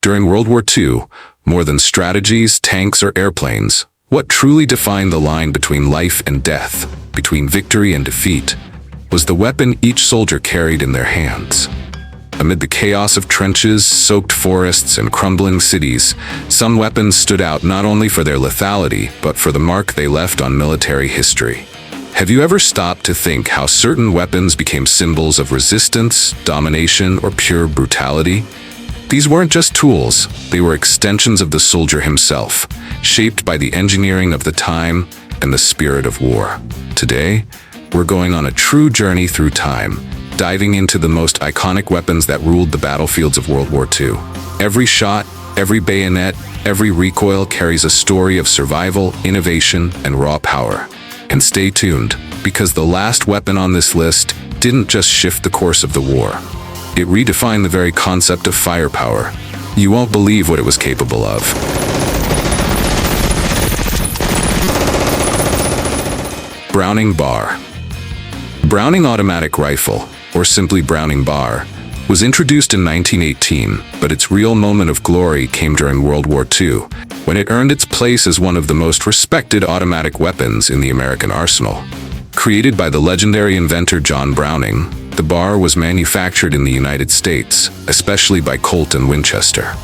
During World War II, more than strategies, tanks, or airplanes, what truly defined the line between life and death, between victory and defeat, was the weapon each soldier carried in their hands. Amid the chaos of trenches, soaked forests, and crumbling cities, some weapons stood out not only for their lethality, but for the mark they left on military history. Have you ever stopped to think how certain weapons became symbols of resistance, domination, or pure brutality? These weren't just tools, they were extensions of the soldier himself, shaped by the engineering of the time and the spirit of war. Today, we're going on a true journey through time, diving into the most iconic weapons that ruled the battlefields of World War II. Every shot, every bayonet, every recoil carries a story of survival, innovation, and raw power. And stay tuned, because the last weapon on this list didn't just shift the course of the war. It redefined the very concept of firepower. You won't believe what it was capable of. Browning Bar. Browning automatic rifle, or simply Browning bar, was introduced in 1918, but its real moment of glory came during World War II, when it earned its place as one of the most respected automatic weapons in the American arsenal. Created by the legendary inventor John Browning, the bar was manufactured in the United States, especially by Colt and Winchester.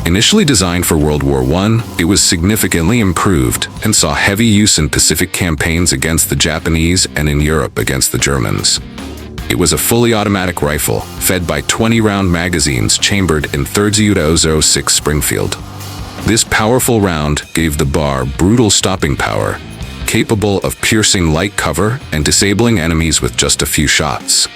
Initially designed for World War I, it was significantly improved and saw heavy use in Pacific campaigns against the Japanese and in Europe against the Germans. It was a fully automatic rifle, fed by 20-round magazines chambered in 30-06 Springfield. This powerful round gave the bar brutal stopping power, capable of piercing light cover and disabling enemies with just a few shots.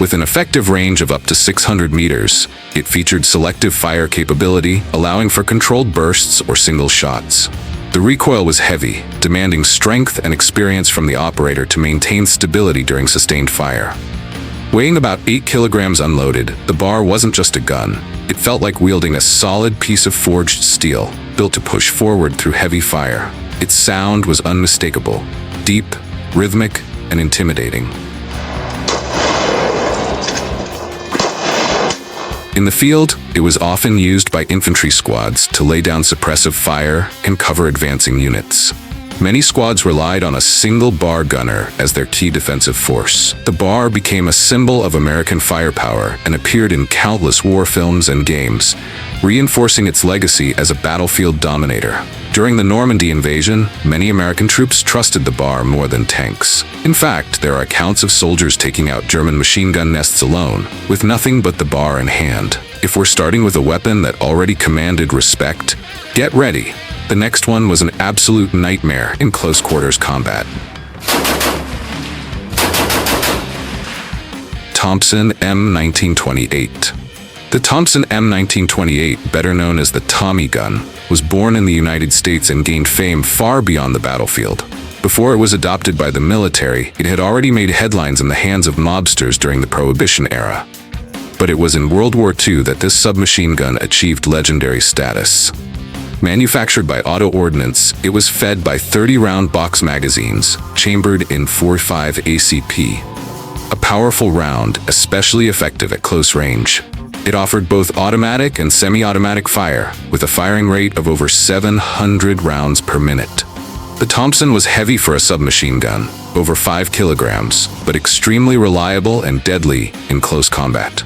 With an effective range of up to 600 meters, it featured selective fire capability, allowing for controlled bursts or single shots. The recoil was heavy, demanding strength and experience from the operator to maintain stability during sustained fire. Weighing about 8 kilograms unloaded, the bar wasn't just a gun. It felt like wielding a solid piece of forged steel, built to push forward through heavy fire. Its sound was unmistakable, deep, rhythmic, and intimidating. In the field, it was often used by infantry squads to lay down suppressive fire and cover advancing units. Many squads relied on a single bar gunner as their key defensive force. The bar became a symbol of American firepower and appeared in countless war films and games, reinforcing its legacy as a battlefield dominator. During the Normandy invasion, many American troops trusted the bar more than tanks. In fact, there are accounts of soldiers taking out German machine gun nests alone, with nothing but the bar in hand. If we're starting with a weapon that already commanded respect, get ready. The next one was an absolute nightmare in close quarters combat. Thompson M1928. The Thompson M1928, better known as the Tommy gun, was born in the United States and gained fame far beyond the battlefield. Before it was adopted by the military, it had already made headlines in the hands of mobsters during the Prohibition era. But it was in World War II that this submachine gun achieved legendary status. Manufactured by Auto Ordnance, it was fed by 30-round box magazines, chambered in .45 ACP. A powerful round, especially effective at close range. It offered both automatic and semi-automatic fire, with a firing rate of over 700 rounds per minute. The Thompson was heavy for a submachine gun, over 5 kilograms, but extremely reliable and deadly in close combat.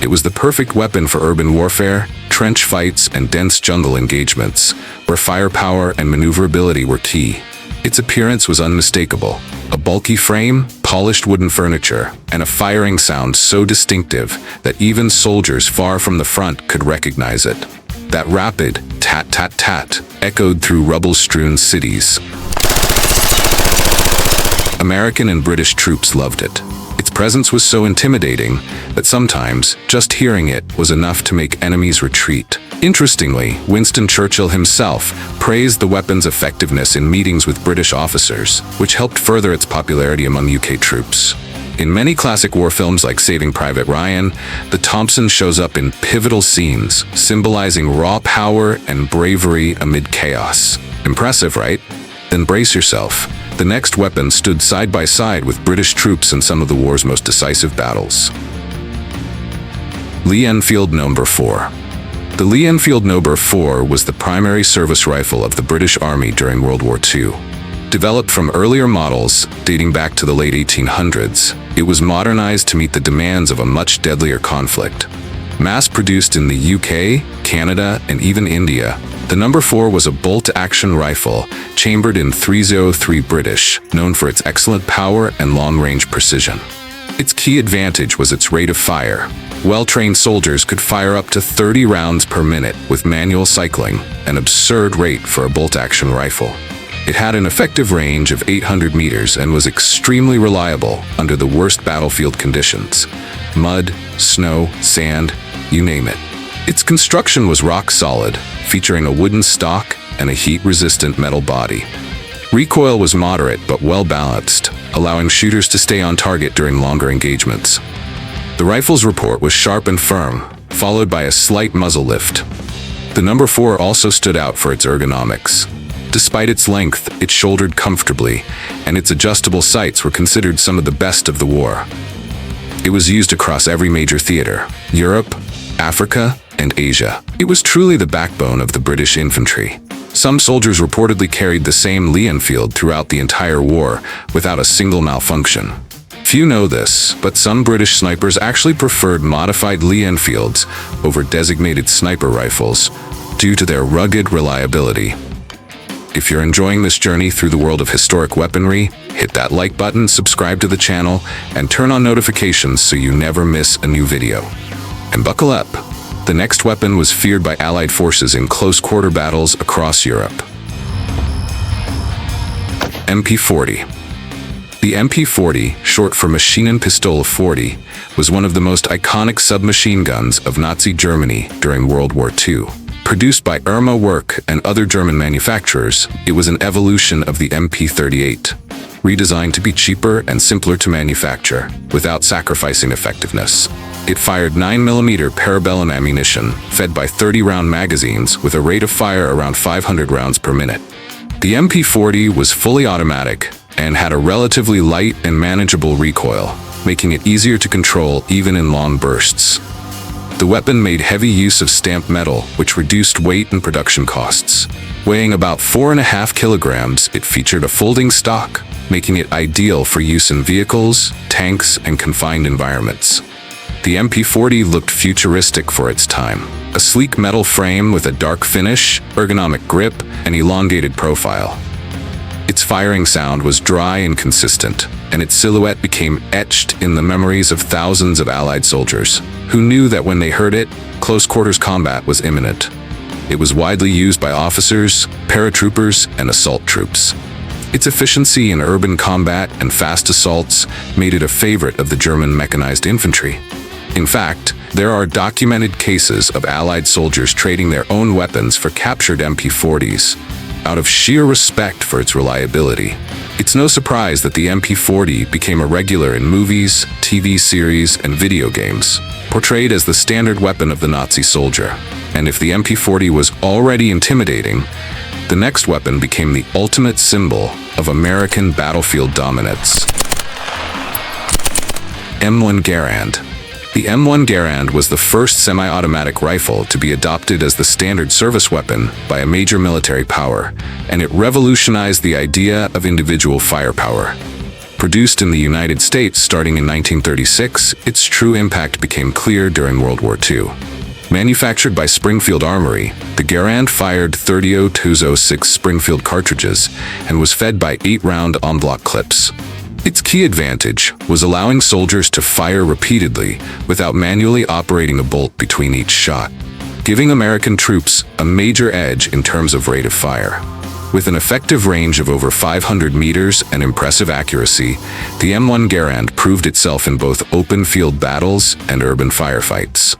It was the perfect weapon for urban warfare, trench fights, and dense jungle engagements, where firepower and maneuverability were key. Its appearance was unmistakable. A bulky frame, polished wooden furniture, and a firing sound so distinctive that even soldiers far from the front could recognize it. That rapid tat-tat-tat echoed through rubble-strewn cities. American and British troops loved it. Its presence was so intimidating that sometimes just hearing it was enough to make enemies retreat. Interestingly, Winston Churchill himself praised the weapon's effectiveness in meetings with British officers, which helped further its popularity among UK troops. In many classic war films like Saving Private Ryan, the Thompson shows up in pivotal scenes, symbolizing raw power and bravery amid chaos. Impressive, right? Then brace yourself. The next weapon stood side by side with British troops in some of the war's most decisive battles. Lee Enfield No. 4. The Lee Enfield No. 4 was the primary service rifle of the British Army during World War II. Developed from earlier models dating back to the late 1800s, it was modernized to meet the demands of a much deadlier conflict. Mass-produced in the UK, Canada, and even India, the No. 4 was a bolt-action rifle chambered in .303 British, known for its excellent power and long-range precision. Its key advantage was its rate of fire. Well-trained soldiers could fire up to 30 rounds per minute with manual cycling, an absurd rate for a bolt-action rifle. It had an effective range of 800 meters and was extremely reliable under the worst battlefield conditions. Mud, snow, sand, you name it. Its construction was rock solid, featuring a wooden stock and a heat-resistant metal body. Recoil was moderate but well-balanced, allowing shooters to stay on target during longer engagements. The rifle's report was sharp and firm, followed by a slight muzzle lift. The No. 4 also stood out for its ergonomics. Despite its length, it shouldered comfortably, and its adjustable sights were considered some of the best of the war. It was used across every major theater: Europe, Africa, and Asia. It was truly the backbone of the British infantry. Some soldiers reportedly carried the same Lee Enfield throughout the entire war without a single malfunction. Few know this, but some British snipers actually preferred modified Lee Enfields over designated sniper rifles due to their rugged reliability. If you're enjoying this journey through the world of historic weaponry, hit that like button, subscribe to the channel, and turn on notifications so you never miss a new video. And buckle up. The next weapon was feared by Allied forces in close-quarter battles across Europe. MP40. The MP40, short for Maschinenpistole 40, was one of the most iconic submachine guns of Nazi Germany during World War II. Produced by Irma Werk and other German manufacturers, it was an evolution of the MP38, redesigned to be cheaper and simpler to manufacture, without sacrificing effectiveness. It fired 9mm parabellum ammunition, fed by 30-round magazines with a rate of fire around 500 rounds per minute. The MP40 was fully automatic and had a relatively light and manageable recoil, making it easier to control even in long bursts. The weapon made heavy use of stamped metal, which reduced weight and production costs. Weighing about 4.5 kilograms, it featured a folding stock, making it ideal for use in vehicles, tanks, and confined environments. The MP40 looked futuristic for its time. A sleek metal frame with a dark finish, ergonomic grip, and elongated profile. Its firing sound was dry and consistent, and its silhouette became etched in the memories of thousands of Allied soldiers, who knew that when they heard it, close-quarters combat was imminent. It was widely used by officers, paratroopers, and assault troops. Its efficiency in urban combat and fast assaults made it a favorite of the German mechanized infantry. In fact, there are documented cases of Allied soldiers trading their own weapons for captured MP40s, out of sheer respect for its reliability. It's no surprise that the MP40 became a regular in movies, TV series, and video games, portrayed as the standard weapon of the Nazi soldier. And if the MP40 was already intimidating, the next weapon became the ultimate symbol of American battlefield dominance. M1 Garand. The M1 Garand was the first semi-automatic rifle to be adopted as the standard service weapon by a major military power, and it revolutionized the idea of individual firepower. Produced in the United States starting in 1936, its true impact became clear during World War II. Manufactured by Springfield Armory, the Garand fired 30-06 Springfield cartridges and was fed by 8-round en bloc clips. Its key advantage was allowing soldiers to fire repeatedly without manually operating a bolt between each shot, giving American troops a major edge in terms of rate of fire. With an effective range of over 500 meters and impressive accuracy, the M1 Garand proved itself in both open field battles and urban firefights.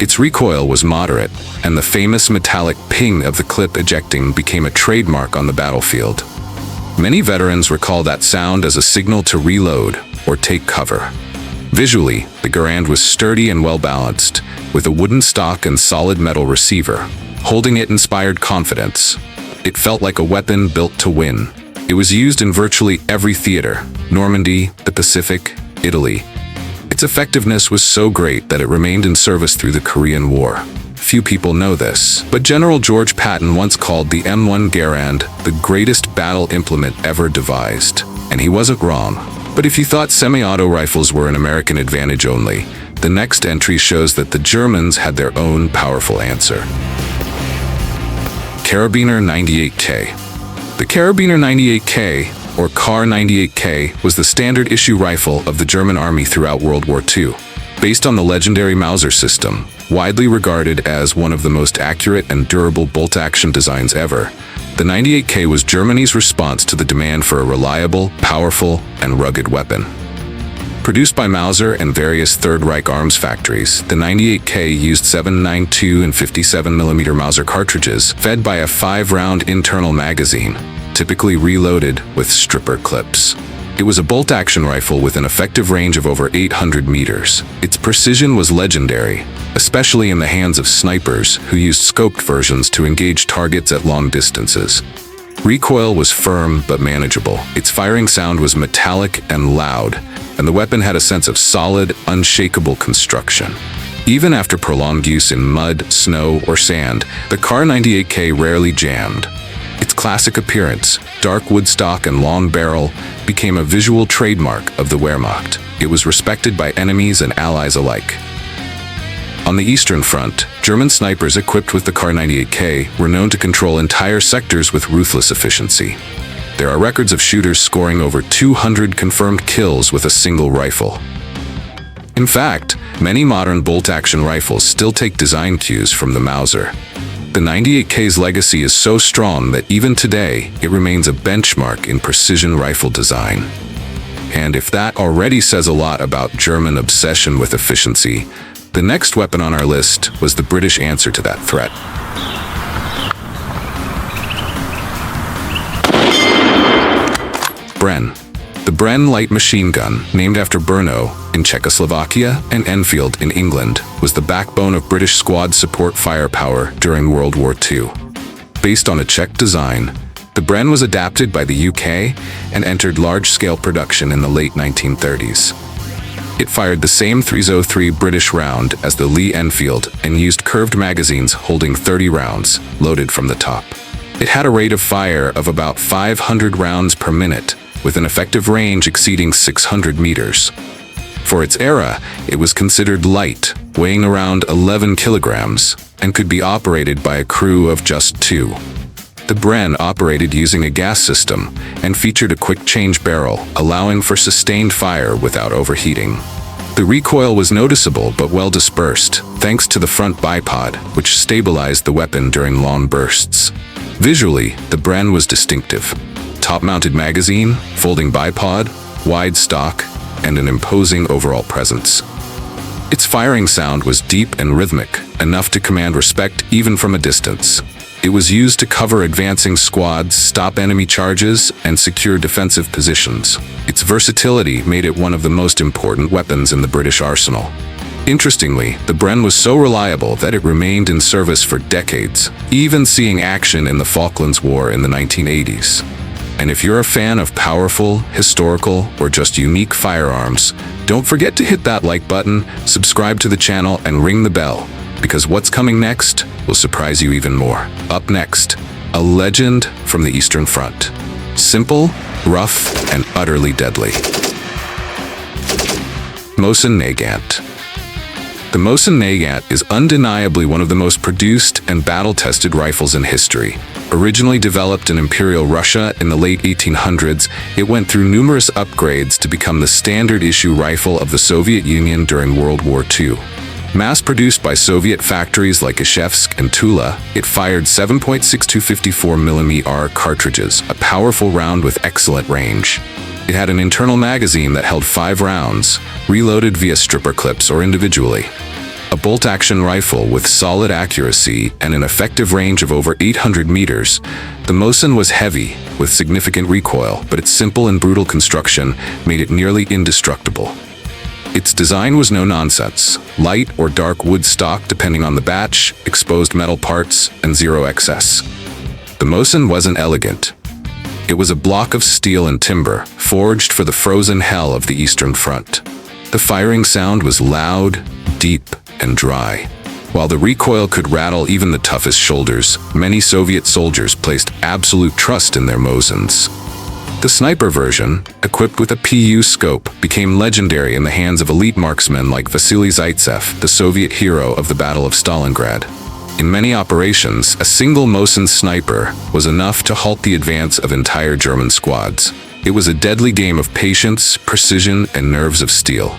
Its recoil was moderate, and the famous metallic ping of the clip ejecting became a trademark on the battlefield. Many veterans recall that sound as a signal to reload or take cover. Visually, the Garand was sturdy and well-balanced, with a wooden stock and solid metal receiver. Holding it inspired confidence. It felt like a weapon built to win. It was used in virtually every theater: Normandy, the Pacific, Italy. Its effectiveness was so great that it remained in service through the Korean War. few people know this, but General George Patton once called the M1 Garand the greatest battle implement ever devised. And he wasn't wrong. But if you thought semi-auto rifles were an American advantage only, the next entry shows that the Germans had their own powerful answer. Karabiner 98K. The Karabiner 98K, or Kar 98K, was the standard issue rifle of the German army throughout World War II. Based on the legendary Mauser system, widely regarded as one of the most accurate and durable bolt-action designs ever, the 98K was Germany's response to the demand for a reliable, powerful, and rugged weapon. Produced by Mauser and various Third Reich arms factories, the 98K used 7.92 and 57mm Mauser cartridges fed by a 5-round internal magazine, typically reloaded with stripper clips. It was a bolt-action rifle with an effective range of over 800 meters. Its precision was legendary, especially in the hands of snipers who used scoped versions to engage targets at long distances. Recoil was firm but manageable. Its firing sound was metallic and loud, and the weapon had a sense of solid, unshakable construction. Even after prolonged use in mud, snow, or sand, the Kar 98K rarely jammed. Its classic appearance, dark wood stock and long barrel, became a visual trademark of the Wehrmacht. It was respected by enemies and allies alike. On the Eastern Front, German snipers equipped with the Kar 98K were known to control entire sectors with ruthless efficiency. There are records of shooters scoring over 200 confirmed kills with a single rifle. In fact, many modern bolt-action rifles still take design cues from the Mauser. The 98K's legacy is so strong that even today, it remains a benchmark in precision rifle design. And if that already says a lot about German obsession with efficiency, the next weapon on our list was the British answer to that threat. Bren. The Bren light machine gun, named after Brno in Czechoslovakia and Enfield in England, was the backbone of British squad support firepower during World War II. Based on a Czech design, the Bren was adapted by the UK and entered large-scale production in the late 1930s. It fired the same 303 British round as the Lee Enfield and used curved magazines holding 30 rounds, loaded from the top. It had a rate of fire of about 500 rounds per minute, with an effective range exceeding 600 meters. For its era, it was considered light, weighing around 11 kilograms, and could be operated by a crew of just 2. The Bren operated using a gas system and featured a quick-change barrel, allowing for sustained fire without overheating. The recoil was noticeable but well dispersed, thanks to the front bipod, which stabilized the weapon during long bursts. Visually, the Bren was distinctive. Top-mounted magazine, folding bipod, wide stock, and an imposing overall presence. Its firing sound was deep and rhythmic, enough to command respect even from a distance. It was used to cover advancing squads, stop enemy charges, and secure defensive positions. Its versatility made it one of the most important weapons in the British arsenal. Interestingly, the Bren was so reliable that it remained in service for decades, even seeing action in the Falklands War in the 1980s. And if you're a fan of powerful, historical, or just unique firearms, don't forget to hit that like button, subscribe to the channel, and ring the bell, because what's coming next will surprise you even more. Up next, a legend from the Eastern Front. Simple, rough, and utterly deadly. Mosin Nagant. The Mosin Nagant is undeniably one of the most produced and battle-tested rifles in history. Originally developed in Imperial Russia in the late 1800s, it went through numerous upgrades to become the standard-issue rifle of the Soviet Union during World War II. Mass-produced by Soviet factories like Ishevsk and Tula, it fired 7.62 54mm cartridges, a powerful round with excellent range. It had an internal magazine that held 5 rounds, reloaded via stripper clips or individually. A bolt-action rifle with solid accuracy and an effective range of over 800 meters, the Mosin was heavy, with significant recoil, but its simple and brutal construction made it nearly indestructible. Its design was no nonsense: light or dark wood stock depending on the batch, exposed metal parts, and zero excess. The Mosin wasn't elegant. It was a block of steel and timber, forged for the frozen hell of the Eastern Front. The firing sound was loud, deep, and dry. While the recoil could rattle even the toughest shoulders, many Soviet soldiers placed absolute trust in their Mosins. The sniper version, equipped with a PU scope, became legendary in the hands of elite marksmen like Vasily Zaitsev, the Soviet hero of the Battle of Stalingrad. In many operations, a single Mosin sniper was enough to halt the advance of entire German squads. It was a deadly game of patience, precision, and nerves of steel.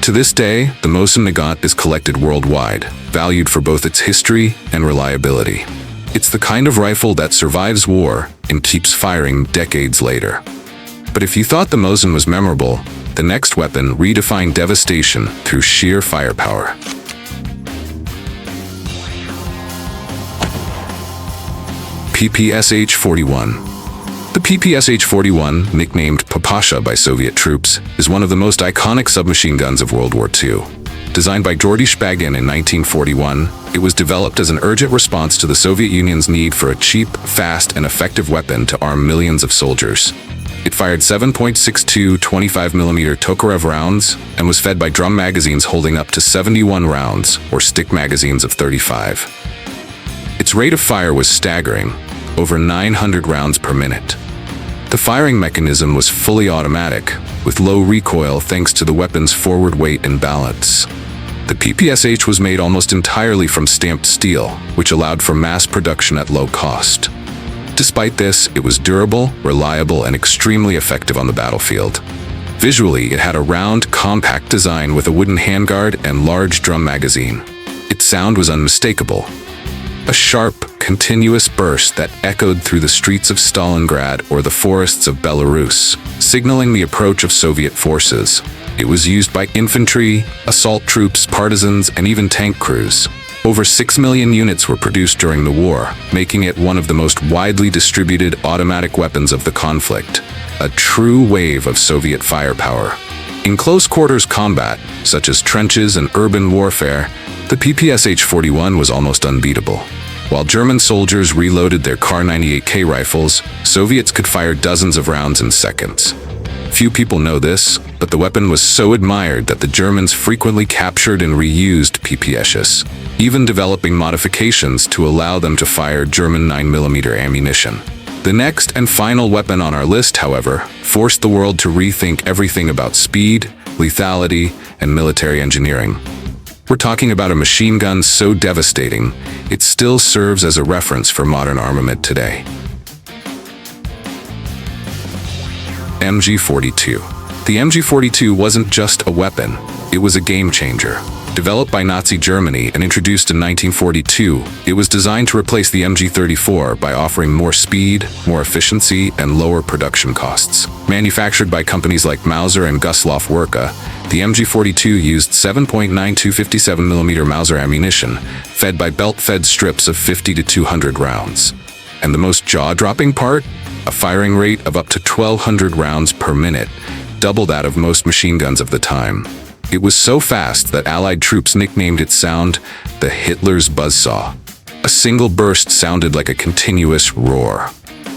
To this day, the Mosin Nagant is collected worldwide, valued for both its history and reliability. It's the kind of rifle that survives war and keeps firing decades later. But if you thought the Mosin was memorable, the next weapon redefined devastation through sheer firepower. PPSH-41. The PPSH-41, nicknamed Papasha by Soviet troops, is one of the most iconic submachine guns of World War II. Designed by Georgy Shpagin in 1941, it was developed as an urgent response to the Soviet Union's need for a cheap, fast, and effective weapon to arm millions of soldiers. It fired 7.62 25mm Tokarev rounds and was fed by drum magazines holding up to 71 rounds, or stick magazines of 35. Its rate of fire was staggering, over 900 rounds per minute. The firing mechanism was fully automatic, with low recoil thanks to the weapon's forward weight and balance. The PPSH was made almost entirely from stamped steel, which allowed for mass production at low cost. Despite this, it was durable, reliable, and extremely effective on the battlefield. Visually, it had a round, compact design with a wooden handguard and large drum magazine. Its sound was unmistakable. A sharp, continuous burst that echoed through the streets of Stalingrad or the forests of Belarus, signaling the approach of Soviet forces. It was used by infantry, assault troops, partisans, and even tank crews. Over 6 million units were produced during the war, making it one of the most widely distributed automatic weapons of the conflict, a true wave of Soviet firepower. In close-quarters combat, such as trenches and urban warfare, the PPSH-41 was almost unbeatable. While German soldiers reloaded their Kar-98K rifles, Soviets could fire dozens of rounds in seconds. Few people know this, but the weapon was so admired that the Germans frequently captured and reused PPSHs, even developing modifications to allow them to fire German 9mm ammunition. The next and final weapon on our list, however, forced the world to rethink everything about speed, lethality, and military engineering. We're talking about a machine gun so devastating, it still serves as a reference for modern armament today. MG42. The MG42 wasn't just a weapon, it was a game changer. Developed by Nazi Germany and introduced in 1942, it was designed to replace the MG34 by offering more speed, more efficiency, and lower production costs. Manufactured by companies like Mauser and Gustloff Werke, the MG42 used 7.92 57mm Mauser ammunition, fed by belt-fed strips of 50 to 200 rounds. And the most jaw-dropping part? A firing rate of up to 1,200 rounds per minute, double that of most machine guns of the time. It was so fast that Allied troops nicknamed its sound the Hitler's buzzsaw. A single burst sounded like a continuous roar.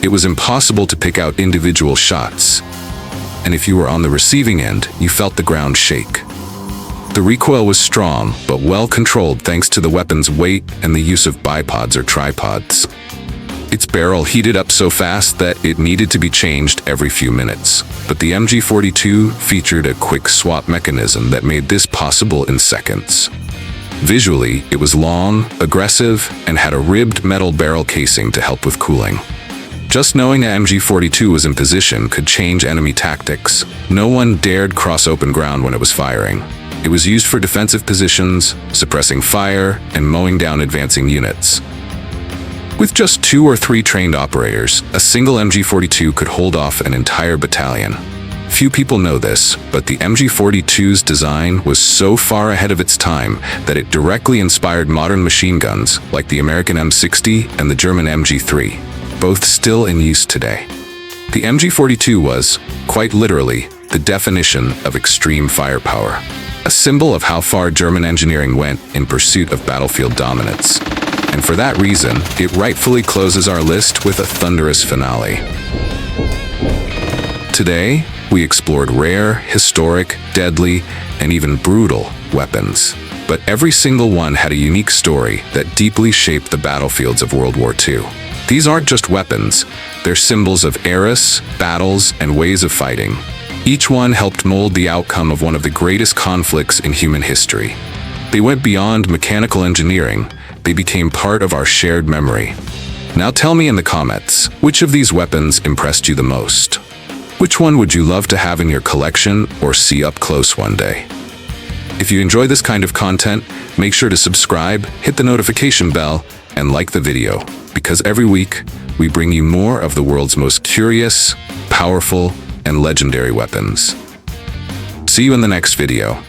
It was impossible to pick out individual shots, and if you were on the receiving end, you felt the ground shake. The recoil was strong, but well controlled thanks to the weapon's weight and the use of bipods or tripods. Its barrel heated up so fast that it needed to be changed every few minutes. But the MG42 featured a quick swap mechanism that made this possible in seconds. Visually, it was long, aggressive, and had a ribbed metal barrel casing to help with cooling. Just knowing that MG42 was in position could change enemy tactics. No one dared cross open ground when it was firing. It was used for defensive positions, suppressing fire, and mowing down advancing units. With just 2 or 3 trained operators, a single MG42 could hold off an entire battalion. Few people know this, but the MG42's design was so far ahead of its time that it directly inspired modern machine guns like the American M60 and the German MG3, both still in use today. The MG42 was, quite literally, the definition of extreme firepower, a symbol of how far German engineering went in pursuit of battlefield dominance. And for that reason, it rightfully closes our list with a thunderous finale. Today, we explored rare, historic, deadly, and even brutal weapons. but every single one had a unique story that deeply shaped the battlefields of World War II. These aren't just weapons, they're symbols of eras, battles, and ways of fighting. Each one helped mold the outcome of one of the greatest conflicts in human history. They went beyond mechanical engineering, they became part of our shared memory. Now tell me in the comments, which of these weapons impressed you the most? Which one would you love to have in your collection or see up close one day? If you enjoy this kind of content, make sure to subscribe, hit the notification bell, and like the video, because every week, we bring you more of the world's most curious, powerful, and legendary weapons. See you in the next video.